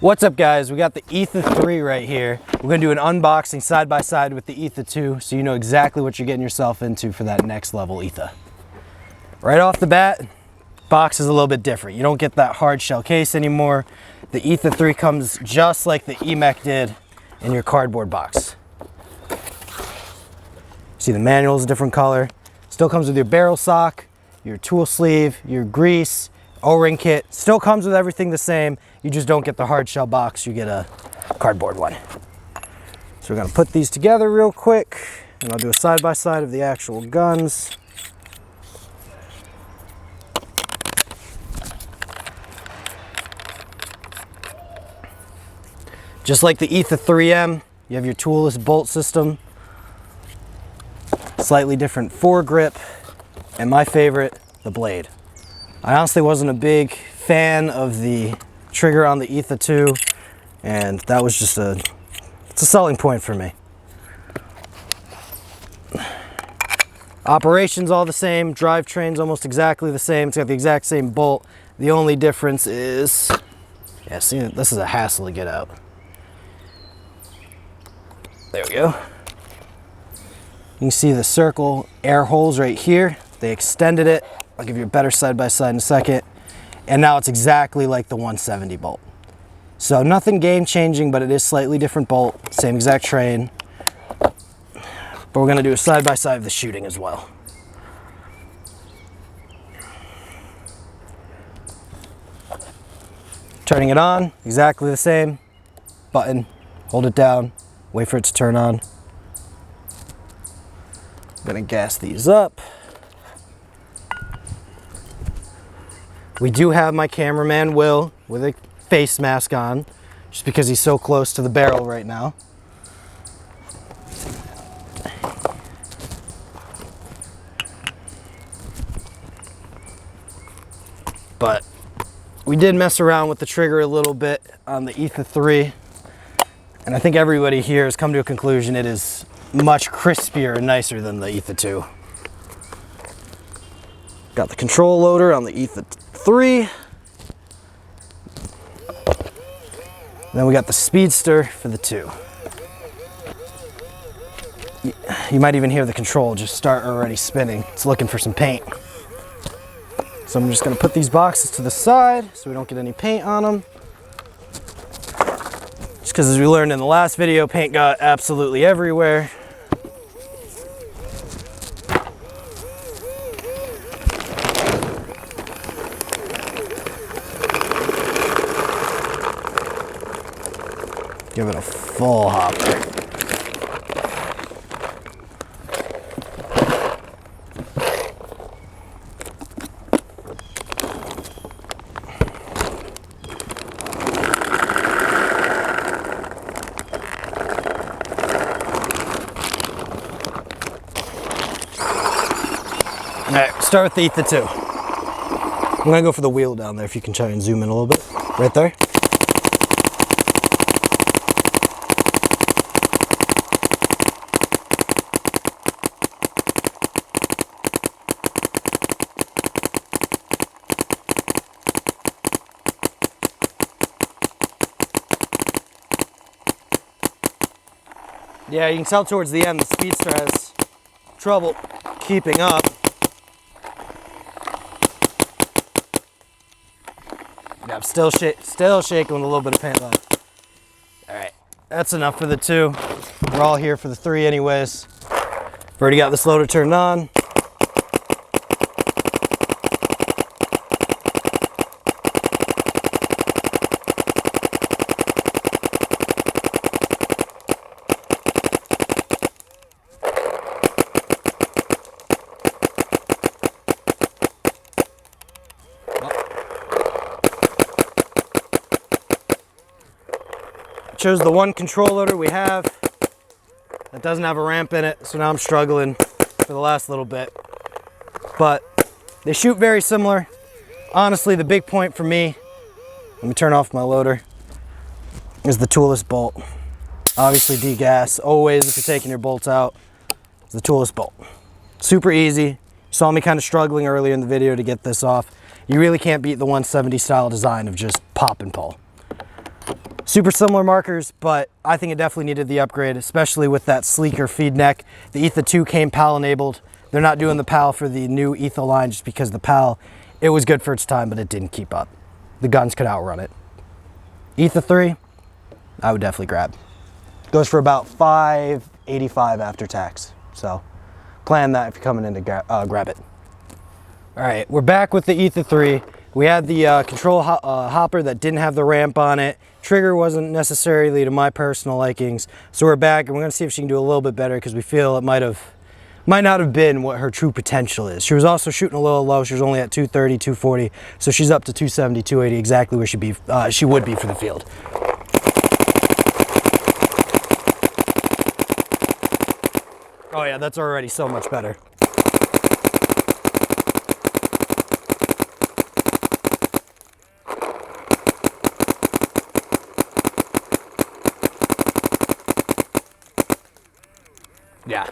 What's up guys, we got the Etha 3 right here. We're gonna do an unboxing side by side with the Etha 2 so you know exactly what you're getting yourself into for that next level Etha. Right off the bat, box is a little bit different. You don't get that hard shell case anymore. The Etha 3 comes just like the EMEC did in your cardboard box. See, the manual is a different color. Still comes with your barrel sock, your tool sleeve, your grease, O-ring kit. Still comes with everything the same. You just don't get the hard shell box, you get a cardboard one. So we're gonna put these together real quick and I'll do a side by side of the actual guns. Just like the Etha 3M, you have your toolless bolt system. Slightly different foregrip, and my favorite, the blade. I honestly wasn't a big fan of the trigger on the Etha 2, and that was just it's a selling point for me. Operation's all the same, drivetrain's almost exactly the same, it's got the exact same bolt. The only difference is, yeah, see, this is a hassle to get out. There we go. You can see the circle air holes right here. They extended it. I'll give you a better side by side in a second. And now it's exactly like the 170 bolt. So nothing game changing, but it is slightly different bolt, same exact train. But we're gonna do a side by side of the shooting as well. Turning it on, exactly the same. Button, hold it down, wait for it to turn on. I'm gonna gas these up. We do have my cameraman Will with a face mask on, just because he's so close to the barrel right now. But we did mess around with the trigger a little bit on the Etha 3, and I think everybody here has come to a conclusion it is much crispier and nicer than the Etha 2. Got the control loader on the Etha 3. Then we got the Speedster for the 2. You might even hear the control just start already spinning. It's looking for some paint. So I'm just gonna put these boxes to the side so we don't get any paint on them. Just because, as we learned in the last video, paint got absolutely everywhere. Give it a full hopper. All right, start with the Etha 2. I'm gonna go for the wheel down there if you can try and zoom in a little bit. Right there. Yeah, you can tell towards the end the Speedster has trouble keeping up. Yeah, I'm still shaking with a little bit of paint left. All right, that's enough for the 2. We're all here for the 3 anyways. We've already got this loader turned on. Chose the one control loader we have that doesn't have a ramp in it, so now I'm struggling for the last little bit. But they shoot very similar. Honestly, the big point for me, let me turn off my loader, is the toolless bolt. Obviously degas, always if you're taking your bolts out, it's the toolless bolt. Super easy. You saw me kind of struggling earlier in the video to get this off. You really can't beat the 170 style design of just pop and pull. Super similar markers, but I think it definitely needed the upgrade, especially with that sleeker feed neck. The Etha 2 came PAL enabled. They're not doing the PAL for the new Etha line just because the PAL, it was good for its time, but it didn't keep up. The guns could outrun it. Etha 3, I would definitely grab. Goes for about $585 after tax. So plan that if you're coming in to grab it. All right, we're back with the Etha 3. We had the control hopper that didn't have the ramp on it. Trigger wasn't necessarily to my personal likings. So we're back and we're gonna see if she can do a little bit better because we feel it might not have been what her true potential is. She was also shooting a little low. She was only at 230, 240. So she's up to 270, 280, exactly where she would be for the field. Oh yeah, that's already so much better. Yeah.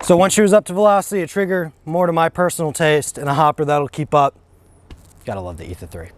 So once she was up to velocity, a trigger more to my personal taste, and a hopper that'll keep up, gotta love the Etha 3.